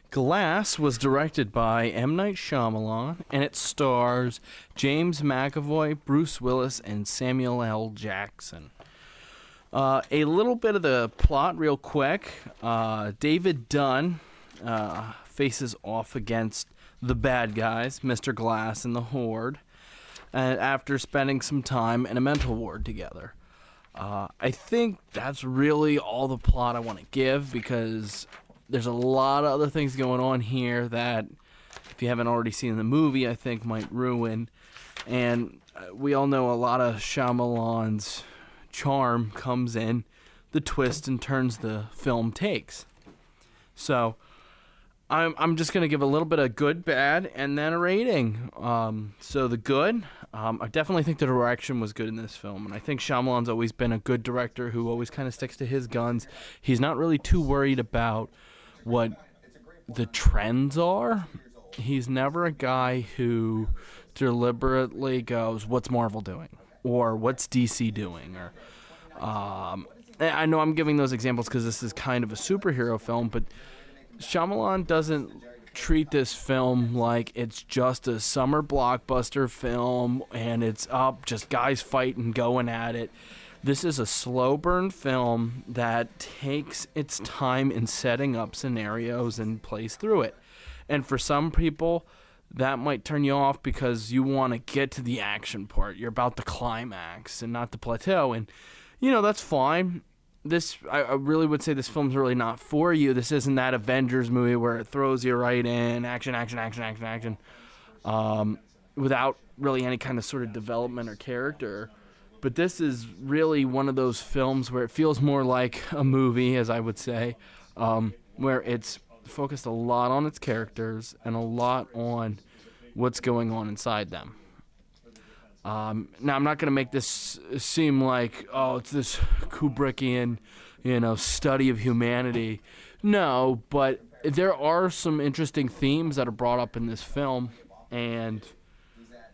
Glass was directed by M. Night Shyamalan, and it stars James McAvoy, Bruce Willis, and Samuel L. Jackson. A little bit of the plot, real quick. David Dunn faces off against the bad guys, Mr. Glass and the Horde, after spending some time in a mental ward together. I think that's really all the plot I want to give, because there's a lot of other things going on here that, if you haven't already seen the movie, I think might ruin. And we all know a lot of Shyamalan's charm comes in the twist and turns the film takes. So I'm just going to give a little bit of good, bad, and then a rating. So the good, I definitely think the direction was good in this film. And I think Shyamalan's always been a good director who always kind of sticks to his guns. He's not really too worried about what the trends are. He's never a guy who deliberately goes, what's Marvel doing? Or what's DC doing? Or I know I'm giving those examples because this is kind of a superhero film, but Shyamalan doesn't treat this film like it's just a summer blockbuster film and it's up, just guys fighting, going at it. This is a slow burn film that takes its time in setting up scenarios and plays through it. And for some people, that might turn you off because you want to get to the action part. You're about the climax and not the plateau. And, that's fine. I really would say this film's really not for you. This isn't that Avengers movie where it throws you right in, action, without really any kind of sort of development or character. But this is really one of those films where it feels more like a movie, as I would say, where it's focused a lot on its characters and a lot on what's going on inside them. Now, I'm not going to make this seem like, it's this Kubrickian, study of humanity. No, but there are some interesting themes that are brought up in this film, and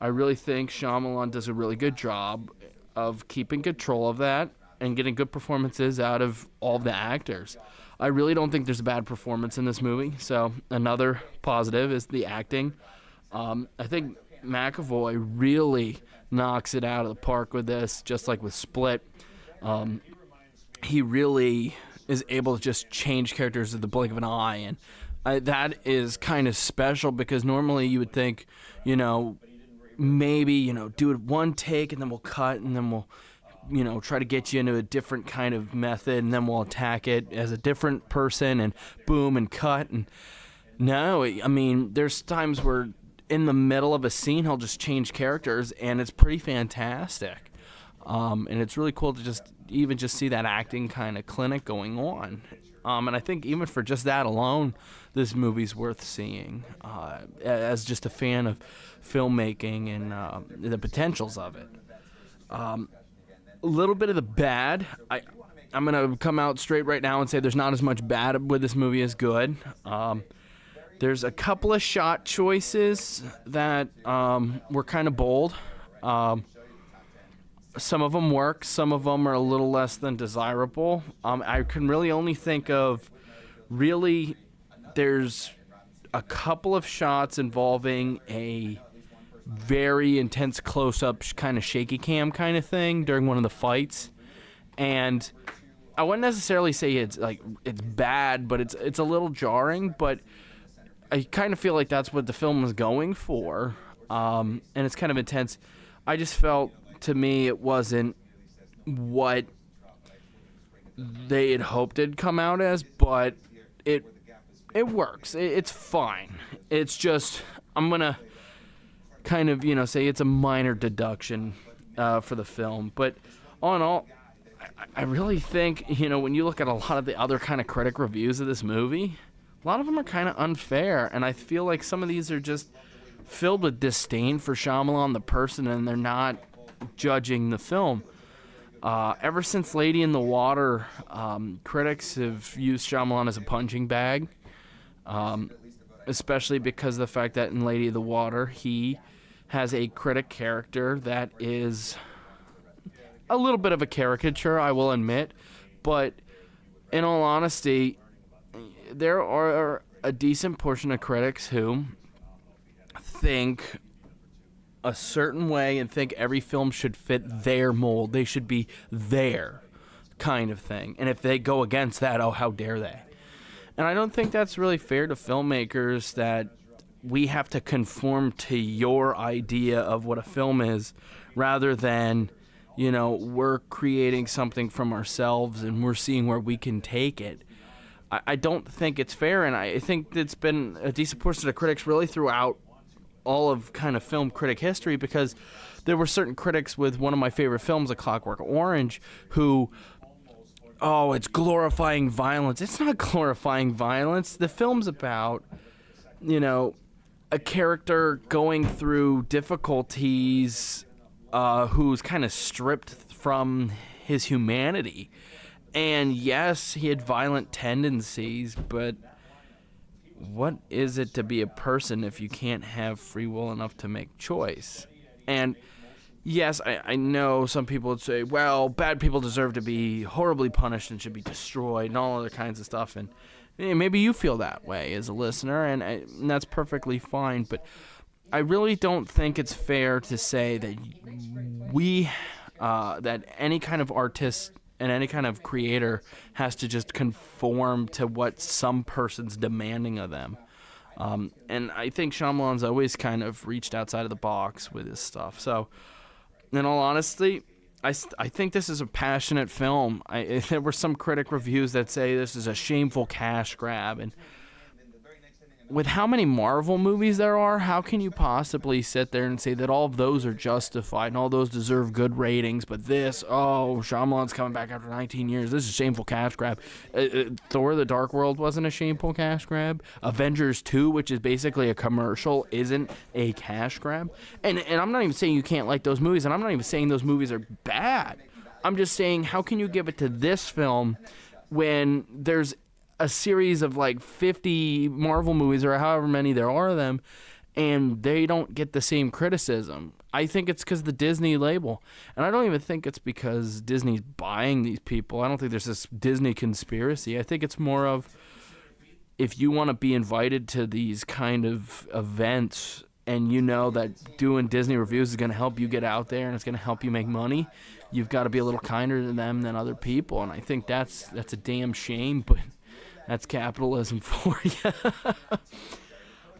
I really think Shyamalan does a really good job of keeping control of that and getting good performances out of all the actors. I really don't think there's a bad performance in this movie, so another positive is the acting. I think McAvoy really knocks it out of the park with this, just like with Split. He really is able to just change characters at the blink of an eye, and that is kind of special because normally you would think, maybe, do it one take and then we'll cut and then we'll, try to get you into a different kind of method and then we'll attack it as a different person and boom and cut. And no, there's times where in the middle of a scene he'll just change characters and it's pretty fantastic. And it's really cool to just see that acting kind of clinic going on. And I think even for just that alone, this movie's worth seeing as just a fan of filmmaking and the potentials of it. A little bit of the bad. I'm going to come out straight right now and say there's not as much bad with this movie as good. There's a couple of shot choices that were kind of bold. Some of them work. Some of them are a little less than desirable. I can really only think of there's a couple of shots involving a very intense close-up kind of shaky cam kind of thing during one of the fights. And I wouldn't necessarily say it's bad, but it's a little jarring, but I kind of feel like that's what the film was going for. And it's kind of intense. I just felt, to me, it wasn't what they had hoped it'd come out as, but it works. It's fine. It's just, I'm going to kind of, say it's a minor deduction for the film. But all in all, I really think, when you look at a lot of the other kind of critic reviews of this movie, a lot of them are kind of unfair. And I feel like some of these are just filled with disdain for Shyamalan, the person, and they're not judging the film. Ever since Lady in the Water, critics have used Shyamalan as a punching bag, especially because of the fact that in Lady of the Water, he has a critic character that is a little bit of a caricature, I will admit, but in all honesty, there are a decent portion of critics who think a certain way and think every film should fit their mold. They should be their kind of thing. And if they go against that, oh, how dare they? And I don't think that's really fair to filmmakers, that we have to conform to your idea of what a film is, rather than, we're creating something from ourselves and we're seeing where we can take it. I don't think it's fair, and I think it's been a decent portion of critics really throughout all of kind of film critic history, because there were certain critics with one of my favorite films, A Clockwork Orange, who, oh, it's glorifying violence. It's not glorifying violence. The film's about, a character going through difficulties, who's kind of stripped from his humanity. And yes, he had violent tendencies, but what is it to be a person if you can't have free will enough to make choice? And yes, I know some people would say, well, bad people deserve to be horribly punished and should be destroyed and all other kinds of stuff. And maybe you feel that way as a listener, and that's perfectly fine. But I really don't think it's fair to say that that any kind of artist and any kind of creator has to just conform to what some person's demanding of them. And I think Shyamalan's always kind of reached outside of the box with his stuff. So, in all honesty, I think this is a passionate film. There were some critic reviews that say this is a shameful cash grab. And with how many Marvel movies there are, how can you possibly sit there and say that all of those are justified and all those deserve good ratings, but this, oh, Shyamalan's coming back after 19 years, this is a shameful cash grab. Thor: The Dark World wasn't a shameful cash grab. Avengers 2, which is basically a commercial, isn't a cash grab. And I'm not even saying you can't like those movies, and I'm not even saying those movies are bad. I'm just saying, how can you give it to this film when there's a series of like 50 Marvel movies or however many there are of them, and they don't get the same criticism? I think it's because of the Disney label. And I don't even think it's because Disney's buying these people. I don't think there's this Disney conspiracy. I think it's more of, if you want to be invited to these kind of events and you know that doing Disney reviews is going to help you get out there and it's going to help you make money, you've got to be a little kinder to them than other people. And I think that's a damn shame, but that's capitalism for you.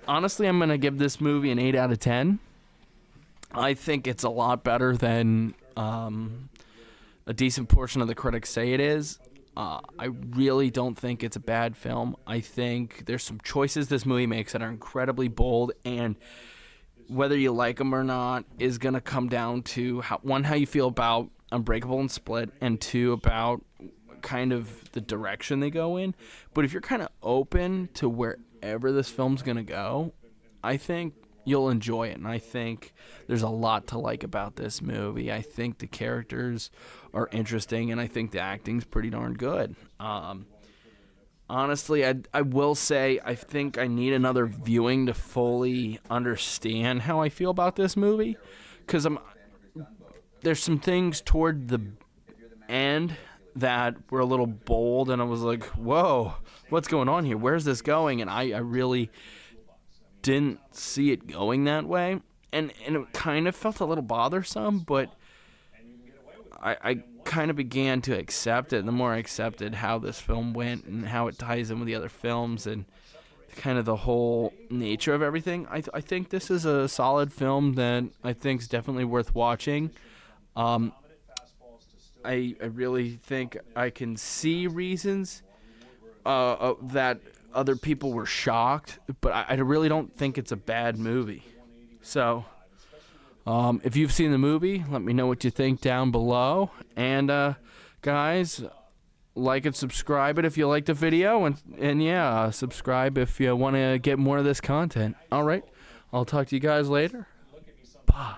Honestly, I'm going to give this movie an 8 out of 10. I think it's a lot better than a decent portion of the critics say it is. I really don't think it's a bad film. I think there's some choices this movie makes that are incredibly bold, and whether you like them or not is going to come down to, how you feel about Unbreakable and Split, and 2, about kind of the direction they go in. But if you're kind of open to wherever this film's going to go, I think you'll enjoy it. And I think there's a lot to like about this movie. I think the characters are interesting, and I think the acting's pretty darn good. Honestly, I will say I think I need another viewing to fully understand how I feel about this movie, because there's some things toward the end that were a little bold, and I was like, whoa, what's going on here? Where's this going? And I really didn't see it going that way. And it kind of felt a little bothersome, but I kind of began to accept it. And the more I accepted how this film went and how it ties in with the other films and kind of the whole nature of everything, I think this is a solid film that I think is definitely worth watching. I really think I can see reasons that other people were shocked, but I really don't think it's a bad movie. So, if you've seen the movie, let me know what you think down below. And, guys, like and subscribe it if you like the video. And yeah, subscribe if you want to get more of this content. All right, I'll talk to you guys later. Bye.